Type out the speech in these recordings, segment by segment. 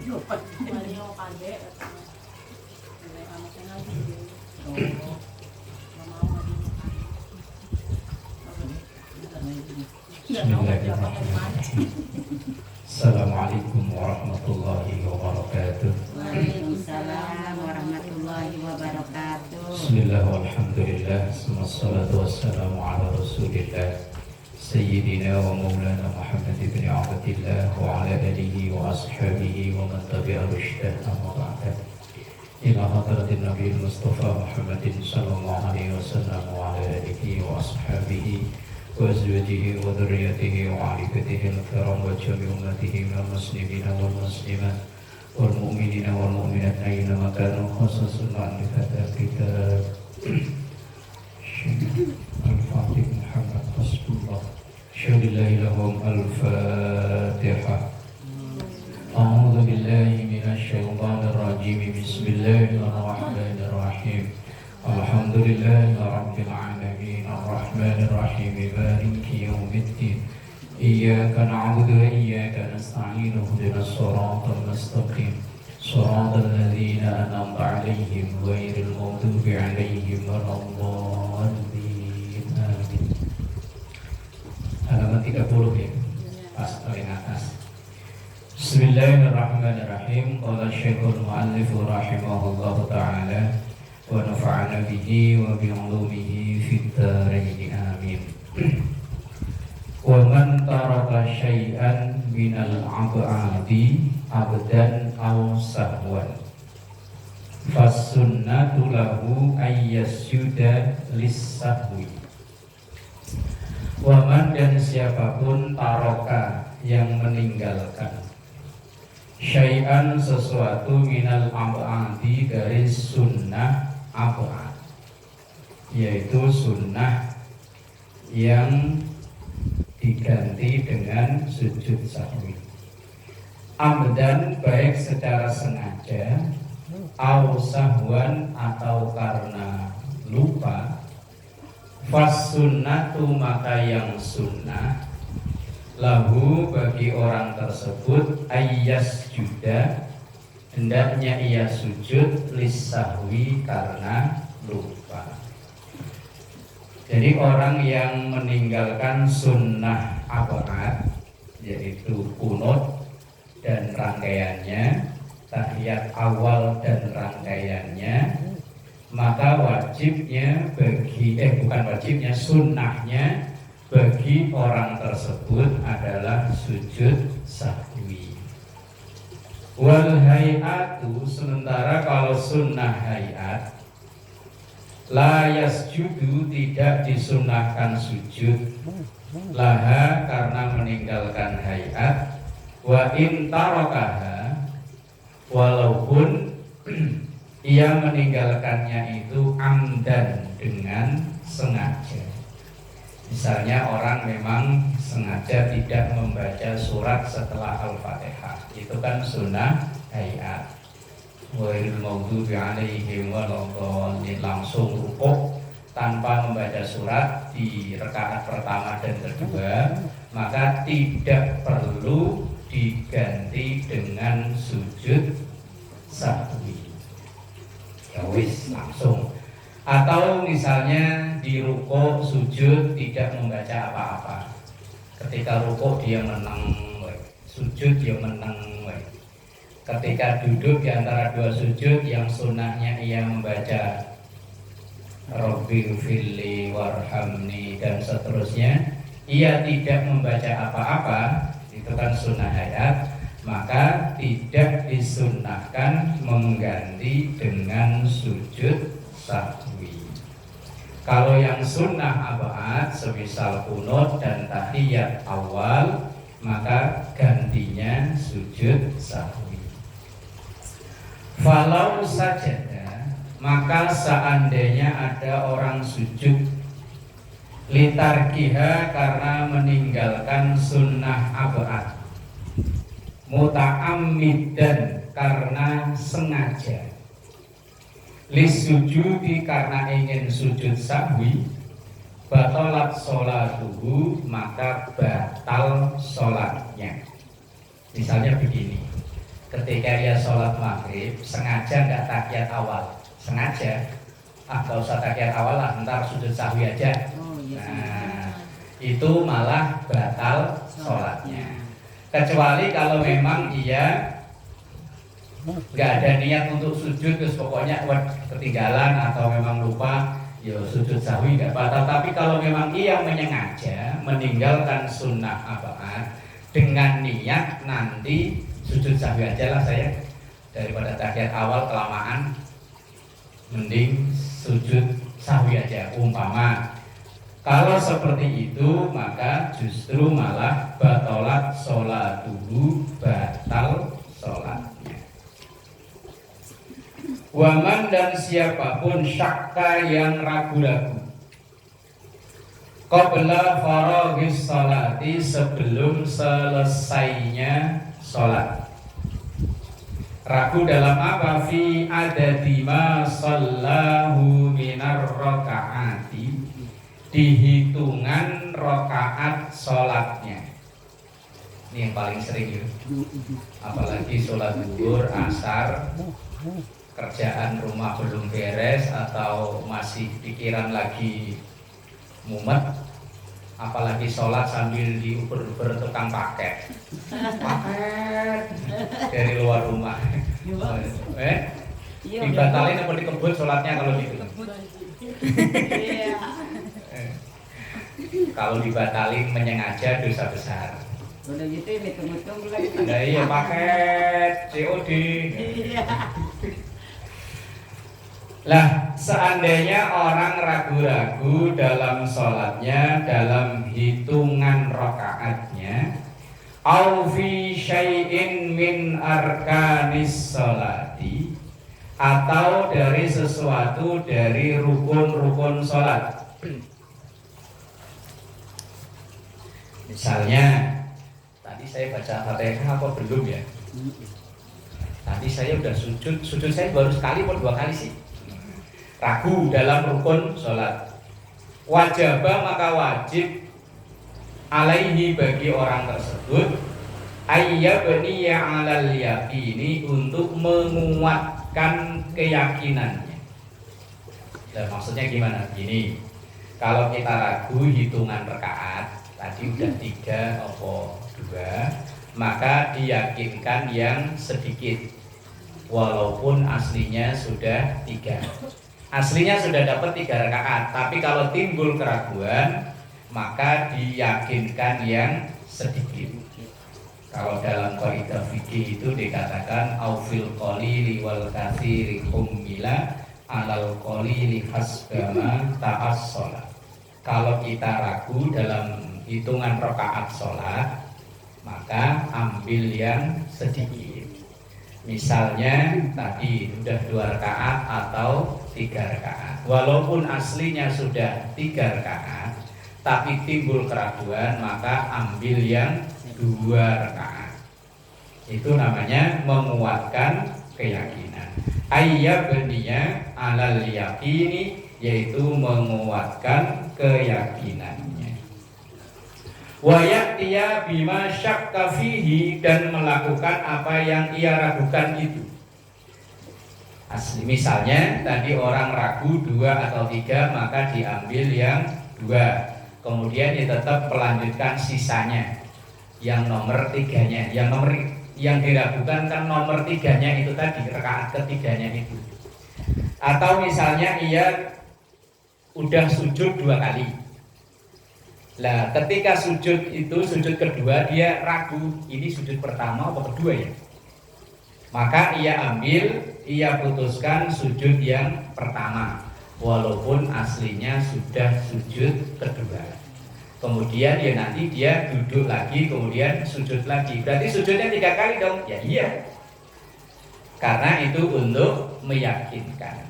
Mali ako kade at may anak na ngayon. Mama ako Bismillahirrahmanirrahim. Assalamualaikum warahmatullahi wabarakatuh. Waalaikumsalam warahmatullahi wabarakatuh. Bismillah walhamdulillah. Wassalatu wassalamu ala rasulillah Sayyidina wa maulana Muhammad ibn Abdillah wa ala alihi wa ashabihi wa man tabi'a rushdah amma ba'da. Ila hadratin Nabi Mustafa Muhammadin sallallahu alaihi wasallam wa ala alihi wa ashabihi wa azwajihi wa dhurriyyatihi wa alifatihi al-kiram wa jami ummatihi minal muslimina wal muslimat wal mu'minina wal mu'minat aina makanu khususun ma'rifat kitab Al-Fatih Muhammad Rasulullah Syadillahi lahum Al-Fatihah. A'udhu billahi minasyaitanir rajim. Bismillahirrahmanirrahim. Alhamdulillahi rabbil alamin. Ar-Rahmanir Rahim. Maliki yaumiddin. Iyyaka na'budu wa iyyaka nasta'in. Ihdinas siratal mustaqim. Siratal ladzina an'amta 'alaihim ghairil maghdubi 'alaihim waladdallin. Amin. Halaman 30 ya. Pas paling atas. Bismillahirrahmanirrahim. Qala Syekhul Mu'allif rahimahullahu ta'ala wa nafa'ana bihi wa bi 'ulumihi fid dharain amin. Wa man taraka syai'an minal 'ab'adi abdan aw sahwan fasunnatu lahu ayyasjuda lis-sahwi. Waman dan siapapun taroka yang meninggalkan syai'an sesuatu minal ab'adi dari sunnah ab'ad, yaitu sunnah yang diganti dengan sujud sahwi. Abdan baik secara sengaja, au sahwan atau karena lupa. Fas sunnatu maka yang sunnah lahu bagi orang tersebut ayyas juda hendaknya ia sujud lisahwi karena lupa. Jadi orang yang meninggalkan sunnah abad yaitu kunut dan rangkaiannya, tahiyat awal dan rangkaiannya, maka wajibnya sunnahnya bagi orang tersebut adalah sujud sahwi. Wal hayatu, sementara kalau sunnah hayat, la yasjudu tidak disunnahkan sujud laha karena meninggalkan hayat, wa in tarakaha, walaupun ia meninggalkannya itu amdan dengan sengaja. Misalnya orang memang sengaja tidak membaca surat setelah Al-Fatihah, itu kan sunnah hayat. Ghairil maghdubi 'alaihim waladdallin, langsung rukuk tanpa membaca surat di rakaat pertama dan kedua, maka tidak perlu diganti dengan sujud sahwi. Ya wis langsung. Atau misalnya di rukuk sujud tidak membaca apa-apa. Ketika rukuk dia menang, sujud dia menang. Ketika duduk di antara dua sujud yang sunnahnya ia membaca Rabbighfirli warhamni dan seterusnya, ia tidak membaca apa-apa, itu kan sunnah hayat, maka tidak disunnahkan mengganti dengan sujud sahwi. Kalau yang sunnah abad semisal kunut dan tahiyat awal, maka gantinya sujud sahwi. Falau sajada, maka seandainya ada orang sujud litarkiha karena meninggalkan sunnah abad, muta'ammidan karena sengaja, lisujudi karena ingin sujud sahwi, batalat sholatuhu maka batal sholatnya. Misalnya begini, ketika dia sholat maghrib sengaja nggak tahiyat awal, sengaja nggak usah tahiyat awal lah, ntar sujud sahwi aja. Nah, itu malah batal sholatnya. Kecuali kalau memang dia nggak ada niat untuk sujud, terus pokoknya ketinggalan atau memang lupa, ya sujud sahwi nggak batal. Tapi kalau memang ia menyengaja meninggalkan sunnah abad dengan niat nanti sujud sahwi aja lah saya, daripada tahiyat awal kelamaan, mending sujud sahwi aja. Umpama kalau seperti itu, maka justru malah batalat sholat dulu, batal sholatnya. Waman dan siapapun syakka yang ragu-ragu qabla faraghis sholati, sebelum selesainya sholat. Ragu dalam apa? Fi adadi ma sallahu minar rakaati, dihitungan rakaat sholatnya. Ini yang paling sering ya. Apalagi sholat zuhur, asar, kerjaan rumah belum beres atau masih pikiran lagi mumet, apalagi sholat sambil diuber-uber tukang paket dari luar rumah. Dibatalin apa dikebut sholatnya kalau gitu? Kalau dibatalin menyengaja dosa besar. Udah gitu hitung-hitung lagi. Nah, iya paket COD. Lah, seandainya orang ragu-ragu dalam sholatnya, dalam hitungan rakaatnya, au fi syai'in min arkanis sholati, atau dari sesuatu dari rukun-rukun sholat. Misalnya, tadi saya baca Fatihah apa belum ya? Tadi saya udah sujud saya baru sekali atau dua kali sih. Ragu dalam rukun sholat. Wajibah maka wajib alaihi bagi orang tersebut ayyabniya alal yaqini, untuk menguatkan keyakinannya. Dan maksudnya gimana? Gini, kalau kita ragu hitungan rakaat tadi udah 3 atau 2, maka diyakinkan yang sedikit walaupun aslinya sudah 3. Aslinya sudah dapat 3 rakaat, tapi kalau timbul keraguan maka diyakinkan yang sedikit. Kalau dalam kaidah fikih itu dikatakan aufil qalili wal katsiri humila alal qalili hasbama ta'assalah. Kalau kita ragu dalam hitungan rakaat sholat, maka ambil yang sedikit. Misalnya tadi sudah 2 rakaat atau 3 rakaat, walaupun aslinya sudah 3 rakaat, tapi timbul keraguan, maka ambil yang 2 rakaat. Itu namanya menguatkan keyakinan. Ayyabniya alal yaqini, yaitu menguatkan keyakinannya. Wa ya'tiya bima syakka fihi, dan melakukan apa yang ia ragukan itu. Asli misalnya tadi orang ragu 2 atau 3, maka diambil yang 2. Kemudian dia tetap melanjutkan sisanya, yang nomor 3-nya. Yang diragukan kan nomor 3-nya itu tadi, rakaat ketiganya itu. Atau misalnya ia udah sujud 2 kali. Lah, ketika sujud itu, sujud kedua, dia ragu ini sujud pertama atau kedua ya. Maka ia putuskan sujud yang pertama, walaupun aslinya sudah sujud kedua. Kemudian dia duduk lagi, kemudian sujud lagi. Berarti sujudnya 3 kali dong? Ya iya. Karena itu untuk meyakinkan.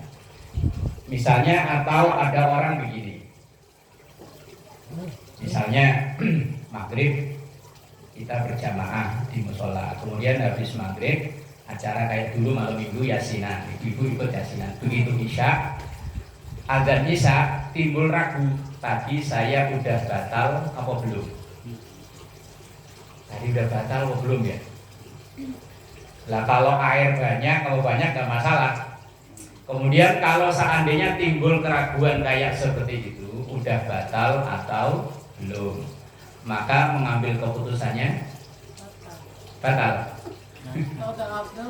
Misalnya, atau ada orang begini. Misalnya maghrib kita berjamaah di musola, kemudian habis maghrib acara kayak dulu malam minggu yasinan, ibu-ibu ikut yasinan. Begitu isya, azan isya, timbul ragu, tadi saya udah batal apa belum? Tadi udah batal apa belum ya? Lah kalau air banyak, kalau banyak nggak masalah. Kemudian kalau seandainya timbul keraguan kayak seperti itu, udah batal atau belum, maka mengambil keputusannya batal. Kalau udah abdul.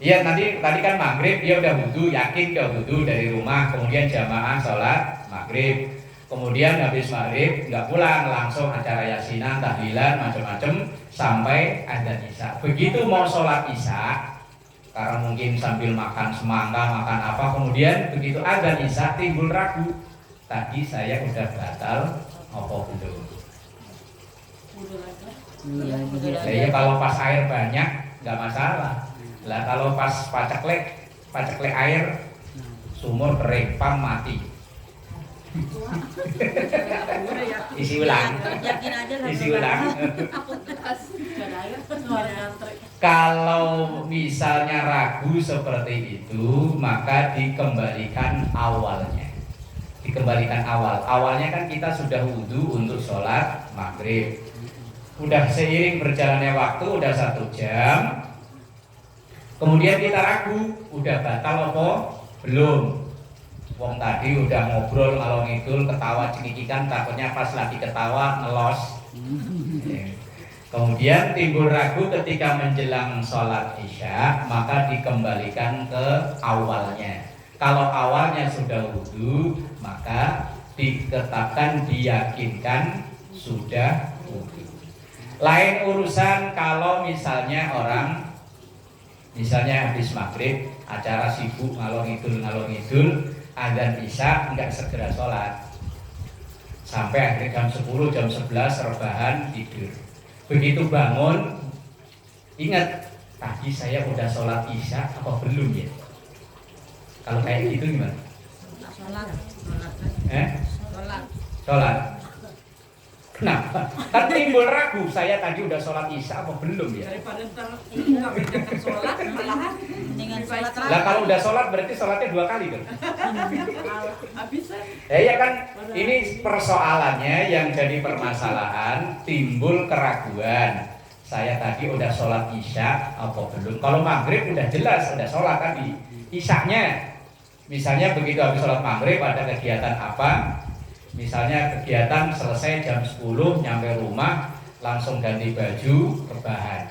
Iya tadi kan maghrib dia udah wudu, yakin dia wudu dari rumah, kemudian jamaah sholat maghrib, kemudian habis maghrib nggak pulang, langsung acara yasinan, tahlilan, macam-macam sampai adzan isya. Begitu mau sholat isya, karena mungkin sambil makan semangka, makan apa, kemudian begitu adzan isya timbul ragu, tadi saya udah batal apa belum? Wudu lagi. Nah, iya kalau pas air banyak nggak masalah. Lah kalau pas paceklek air sumur kering, pam mati. Isi ulang. Yakin aja lah. Isi ulang. Ngantri. Kalau misalnya ragu seperti itu, maka dikembalikan awalnya. Dikembalikan awal. Awalnya kan kita sudah wudu untuk sholat maghrib. Udah seiring berjalannya waktu, udah 1 jam. Kemudian kita ragu, udah batal apa belum? Wong tadi udah ngobrol ngalor ngidul, ketawa cengikikan, takutnya pas lagi ketawa ngelos. Kemudian timbul ragu ketika menjelang sholat isya, maka dikembalikan ke awalnya. Kalau awalnya sudah wudu, maka ditetapkan, diyakinkan sudah wudu. Lain urusan kalau misalnya orang habis maghrib acara sibuk ngalor ngidul, adzan isya nggak segera sholat sampai akhir jam 10, jam 11 rebahan tidur. Begitu bangun ingat tadi saya udah sholat isya apa belum ya? Kalau kayak gitu gimana? Sholat. Kenapa? Kan timbul ragu, saya tadi udah sholat isya apa belum ya? Daripada ntar nggak bedakan sholat, malahan Dengan sholat Lah kalau udah sholat berarti sholatnya 2 kali kan? habisan. Ya kan ini persoalannya yang jadi permasalahan, timbul keraguan. Saya tadi udah sholat isya apa belum? Kalau maghrib udah jelas udah sholat tadi. Isyanya, misalnya begitu habis sholat maghrib ada kegiatan apa? Misalnya kegiatan selesai jam 10, nyampe rumah langsung ganti baju, rebahan.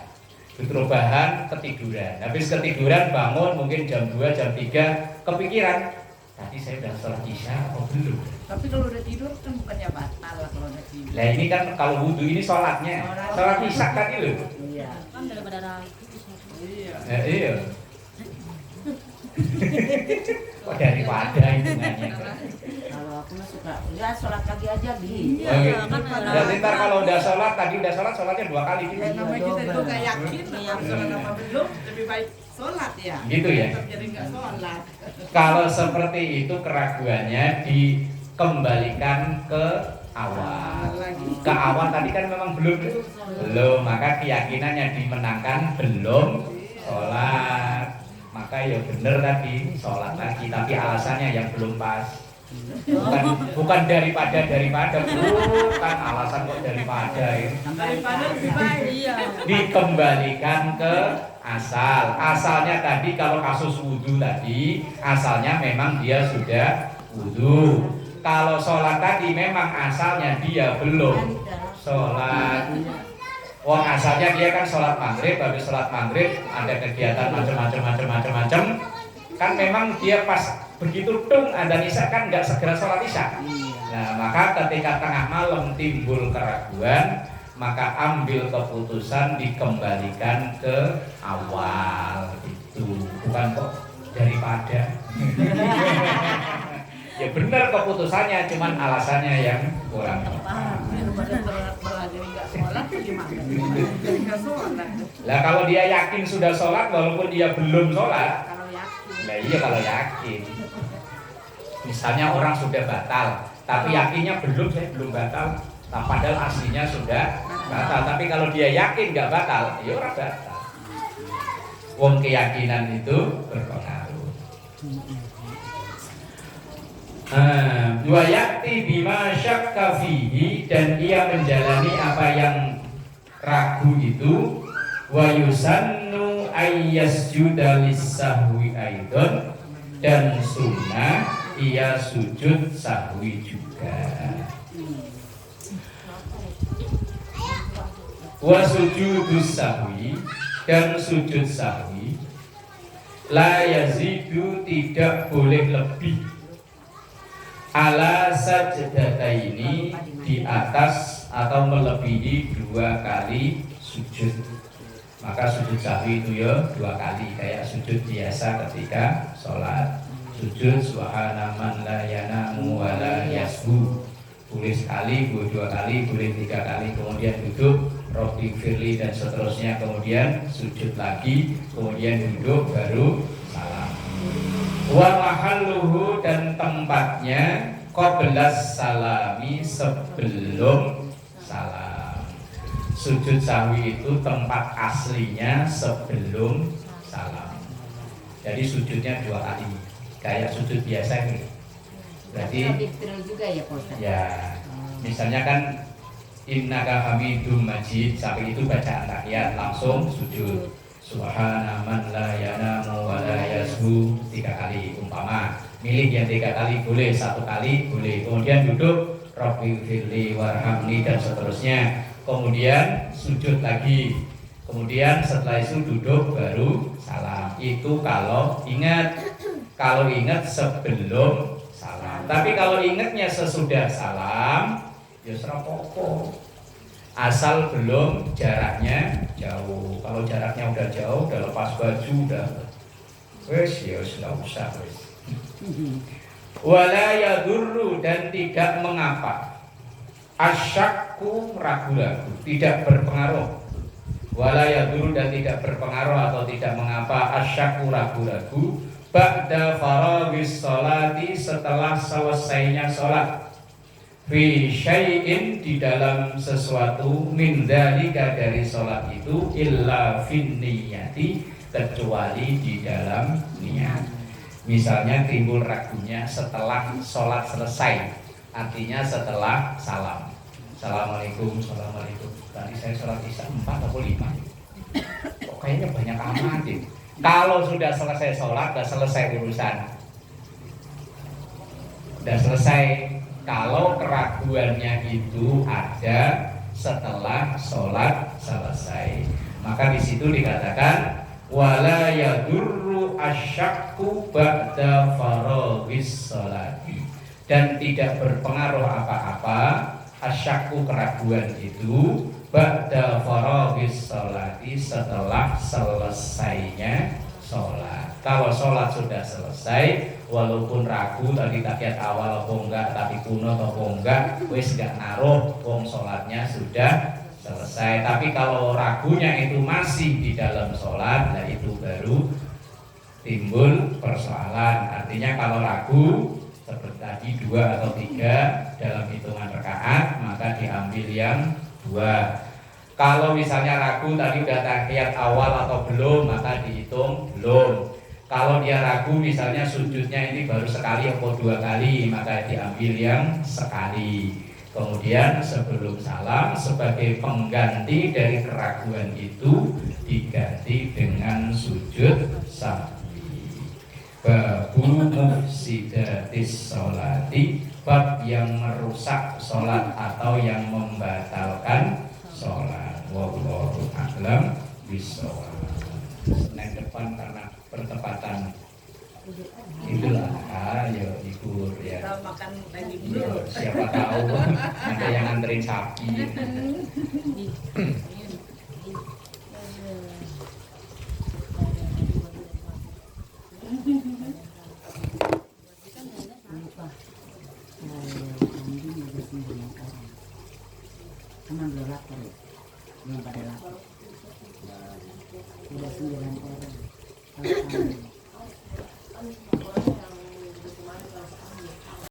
Rebahan, ketiduran. Habis ketiduran bangun mungkin jam 2, jam 3 kepikiran tadi saya udah sholat isya atau belum. Tapi kalau udah tidur kan bukannya batal lah kalau udah tidur. Nah ini kan kalau wudhu ini sholatnya, sholat isya tadi loh. Iya. kan daripada ragu. Iya. Iya. Kok daripada hitungannya. Kalau aku mah suka, ya sholat lagi aja gitu. Iya, kan Berarti ntar kalau udah sholat, tadi udah sholat, sholatnya 2 kali gitu. Iya. Namanya kita itu nggak yakin Iya. apa sholat apa belum, lebih baik sholat ya. Gitu ya. Tetap jadi nggak sholat. Kalau seperti itu keraguannya dikembalikan ke awal. Ke awal tadi kan memang belum, maka keyakinannya dimenangkan belum sholat. Maka ya bener tadi sholat lagi, tapi alasannya yang belum pas. Bukan daripada bukan alasan kok daripada ya. Daripada lebih baik. Iya. Dikembalikan ke asal. Asalnya tadi kalau kasus wudhu tadi, asalnya memang dia sudah wudhu. Kalau sholat tadi memang asalnya dia belum sholat. Wong asalnya dia kan sholat maghrib, habis sholat maghrib ada kegiatan macam-macam. Kan memang dia pas begitu tung adzan isya kan nggak segera sholat isya. Nah maka ketika tengah malam timbul keraguan, maka ambil keputusan dikembalikan ke awal itu, bukan kok daripada. Ya benar keputusannya, cuman alasannya yang kurang tepat. Daripada berlari nggak sholat gimana? Jadi nggak sholat. Lah kalau dia yakin sudah sholat walaupun dia belum sholat, Kalau yakin. nah iya kalau yakin. Misalnya orang sudah batal, tapi yakinnya belum, saya belum batal. Nah, padahal aslinya sudah batal, tapi kalau dia yakin nggak batal, ya orang batal. Wong keyakinan itu berpengaruh. Wa ya'ti bima syakka fihi, dan ia menjalani apa yang ragu itu, Wa yusannu ayyasjuda lis-sahwi aidon, dan sunnah ia sujud sahwi juga. Wa sujudus sahwi, dan sujud sahwi la yazidu, tidak boleh lebih, ala sajdataini, di atas atau melebihi 2 kali sujud. Maka sujud sahwi itu ya 2 kali, kayak sujud biasa ketika sholat. Sujud subhana man la yanamu wa la yasbu, boleh sekali, boleh 2 kali, boleh 3 kali, kemudian duduk Rabbi firli dan seterusnya, kemudian sujud lagi, kemudian duduk baru salam. Wa mahalluhu, dan tempatnya qablas salami, sebelum salam. Sujud sahwi itu tempat aslinya sebelum salam. Jadi sujudnya 2 kali, kayak sujud biasa ini. Berarti juga ya Pak Ustaz? Ya, misalnya kan innaka hamidum majid, sampai itu bacaan tahiyat langsung sujud. Subhana man la yanamu wa la yasbu 3 kali umpama. Milih yang 3 kali boleh, 1 kali boleh. Kemudian duduk Rabbi firli warhamni dan seterusnya. Kemudian sujud lagi. Kemudian setelah itu duduk baru salam. Itu kalau ingat. Kalau ingat sebelum salam. Tapi kalau ingatnya sesudah salam, ya serapopo. Asal belum jaraknya jauh. Kalau jaraknya udah jauh, udah lepas baju, udah wes ya sudah usah wes. Wala yadurru, dan tidak mengapa. Asyakku, ragu-ragu, tidak berpengaruh. Wala yadurru, dan tidak berpengaruh atau tidak mengapa. Asyakku, ragu-ragu, ba'da faragis sholati, setelah selesainya sholat. Fi syai'in, di dalam sesuatu, min dzalika, dari sholat itu, illa fin niyati, kecuali di dalam niat. Misalnya timbul ragunya setelah sholat selesai, artinya setelah salam. Assalamualaikum, assalamualaikum. Tadi saya sholat isya 4 atau 5. Kok kayaknya banyak amat ya. Kalau sudah selesai sholat, sudah selesai urusan, sudah selesai. Kalau keraguannya itu ada setelah sholat selesai, maka di situ dikatakan wala yadurru asyakku ba'da faragis sholati, dan tidak berpengaruh apa-apa asyakku, keraguan itu, ba'da faragis sholati, setelah selesainya sholat. Kalau sholat sudah selesai, walaupun ragu tadi tahiyat awal apa enggak, tapi kuno apa enggak, wis enggak naruh, wong sholatnya sudah selesai. Tapi kalau ragunya itu masih di dalam sholat, nah itu baru timbul persoalan. Artinya kalau ragu seperti tadi 2 atau 3 dalam hitungan rakaat, maka diambil yang 2. Kalau misalnya ragu tadi udah tahiyat awal atau belum, maka dihitung belum. Kalau dia ragu misalnya sujudnya ini baru sekali atau 2 kali, maka diambil yang sekali. Kemudian sebelum salam, sebagai pengganti dari keraguan itu, diganti dengan sujud sahwi. Babu mufsidatis sholati, bab yang merusak sholat atau yang membatalkan sholat. Wallahu a'lam bishawab. Senin depan karena bertepatan Idul Adha, ya libur ya. Kita makan daging Ya, dulu. siapa tahu ada yang nganterin sapi. Emang belum lapar ya? Belum pada lapar. Udah 9 orang. Kalau kamu